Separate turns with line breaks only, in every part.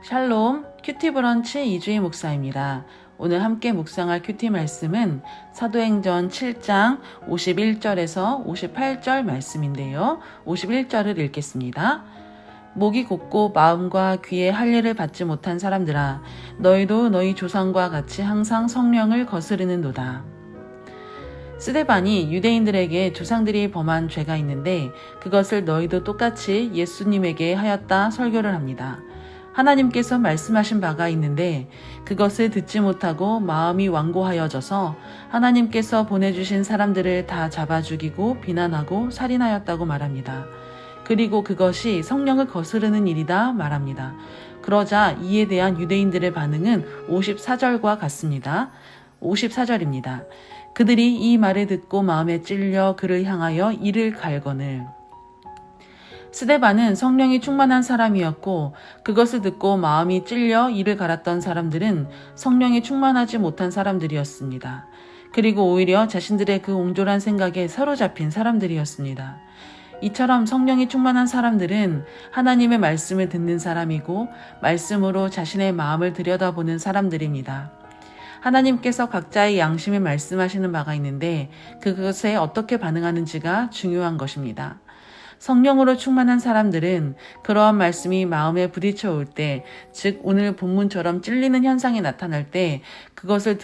샬롬 큐티 브런치 이주희 목사입니다. 오늘 함께 묵상할 큐티 말씀은 사도행전 7장 51절에서 58절 말씀인데요. 51절을 읽겠습니다. 목이 곧고 마음과 귀에 할례를 받지 못한 사람들아, 너희도 너희 조상과 같이 항상 성령을 거스르는도다. 스데반이 유대인들에게 조상들이 범한 죄가 있는데 그것을 너희도 똑같이 예수님에게 하였다 설교를 합니다. 하나님께서 말씀하신 바가 있는데 그것을 듣지 못하고 마음이 완고하여져서 하나님께서 보내주신 사람들을 다 잡아 죽이고 비난하고 살인하였다고 말합니다. 그리고 그것이 성령을 거스르는 일이다 말합니다. 그러자 이에 대한 유대인들의 반응은 54절과 같습니다. 54절입니다. 그들이 이 말을 듣고 마음에 찔려 그를 향하여 이를 갈거늘. 스데반은 성령이 충만한 사람이었고 그것을 듣고 마음이 찔려 이를 갈았던 사람들은 성령이 충만하지 못한 사람들이었습니다. 그리고 오히려 자신들의 그 옹졸한 생각에 사로잡힌 사람들이었습니다. 이처럼 성령이 충만한 사람들은 하나님의 말씀을 듣는 사람이고 말씀으로 자신의 마음을 들여다보는 사람들입니다. 하나님께서 각자의 양심에 말씀하시는 바가 있는데 그것에 어떻게 반응하는지가 중요한 것입니다. 성령으로 충만한 사람들은 그러한 말씀이 마음에 부딪혀 올 때, 즉 오늘 본문처럼 찔리는 현상이 나타날 때 그것을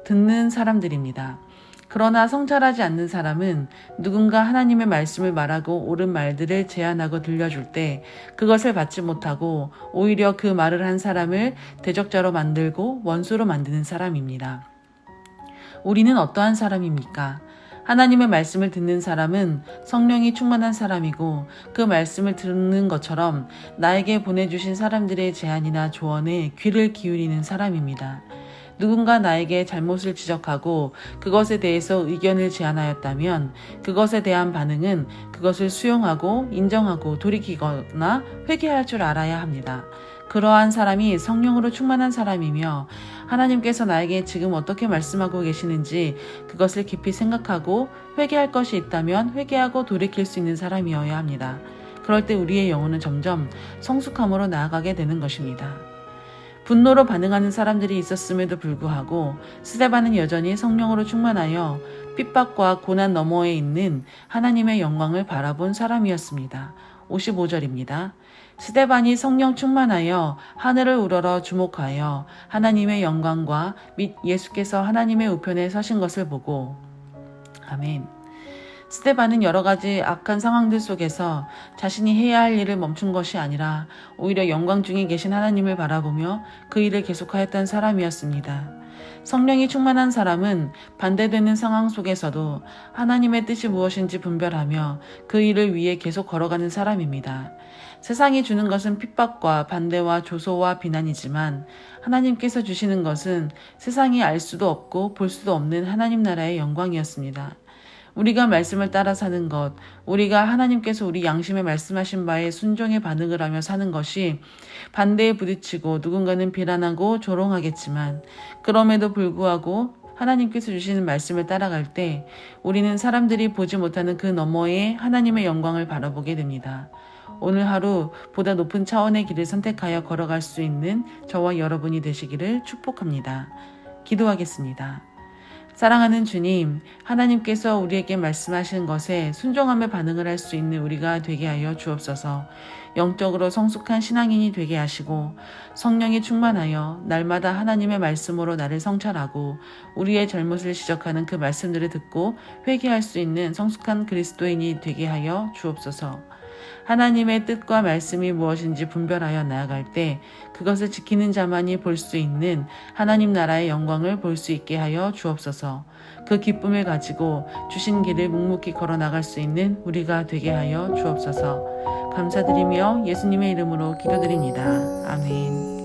듣는 사람들입니다. 그러나 성찰하지 않는 사람은 누군가 하나님의 말씀을 말하고 옳은 말들을 제안하고 들려줄 때 그것을 받지 못하고 오히려 그 말을 한 사람을 대적자로 만들고 원수로 만드는 사람입니다. 우리는 어떠한 사람입니까? 하나님의 말씀을 듣는 사람은 성령이 충만한 사람이고 그 말씀을 듣는 것처럼 나에게 보내주신 사람들의 제안이나 조언에 귀를 기울이는 사람입니다. 누군가 나에게 잘못을 지적하고 그것에 대해서 의견을 제안하였다면 그것에 대한 반응은 그것을 수용하고 인정하고 돌이키거나 회개할 줄 알아야 합니다. 그러한 사람이 성령으로 충만한 사람이며 하나님께서 나에게 지금 어떻게 말씀하고 계시는지 그것을 깊이 생각하고 회개할 것이 있다면 회개하고 돌이킬 수 있는 사람이어야 합니다. 그럴 때 우리의 영혼은 점점 성숙함으로 나아가게 되는 것입니다. 분노로 반응하는 사람들이 있었음에도 불구하고 스데반은 여전히 성령으로 충만하여 핍박과 고난 너머에 있는 하나님의 영광을 바라본 사람이었습니다. 55절입니다. 스데반이 성령 충만하여 하늘을 우러러 주목하여 하나님의 영광과 및 예수께서 하나님의 우편에 서신 것을 보고 아멘. 스데반은 여러 가지 악한 상황들 속에서 자신이 해야 할 일을 멈춘 것이 아니라 오히려 영광 중에 계신 하나님을 바라보며 그 일을 계속하였던 사람이었습니다. 성령이 충만한 사람은 반대되는 상황 속에서도 하나님의 뜻이 무엇인지 분별하며 그 일을 위해 계속 걸어가는 사람입니다. 세상이 주는 것은 핍박과 반대와 조소와 비난이지만 하나님께서 주시는 것은 세상이 알 수도 없고 볼 수도 없는 하나님 나라의 영광이었습니다. 우리가 말씀을 따라 사는 것, 우리가 하나님께서 우리 양심에 말씀하신 바에 순종의 반응을 하며 사는 것이 반대에 부딪히고 누군가는 비난하고 조롱하겠지만 그럼에도 불구하고 하나님께서 주시는 말씀을 따라갈 때 우리는 사람들이 보지 못하는 그 너머에 하나님의 영광을 바라보게 됩니다. 오늘 하루 보다 높은 차원의 길을 선택하여 걸어갈 수 있는 저와 여러분이 되시기를 축복합니다. 기도하겠습니다. 사랑하는 주님, 하나님께서 우리에게 말씀하신 것에 순종하며 반응을 할 수 있는 우리가 되게 하여 주옵소서. 영적으로 성숙한 신앙인이 되게 하시고 성령이 충만하여 날마다 하나님의 말씀으로 나를 성찰하고 우리의 잘못을 지적하는 그 말씀들을 듣고 회개할 수 있는 성숙한 그리스도인이 되게 하여 주옵소서. 하나님의 뜻과 말씀이 무엇인지 분별하여 나아갈 때 그것을 지키는 자만이 볼 수 있는 하나님 나라의 영광을 볼 수 있게 하여 주옵소서. 그 기쁨을 가지고 주신 길을 묵묵히 걸어 나갈 수 있는 우리가 되게 하여 주옵소서. 감사드리며 예수님의 이름으로 기도드립니다. 아멘.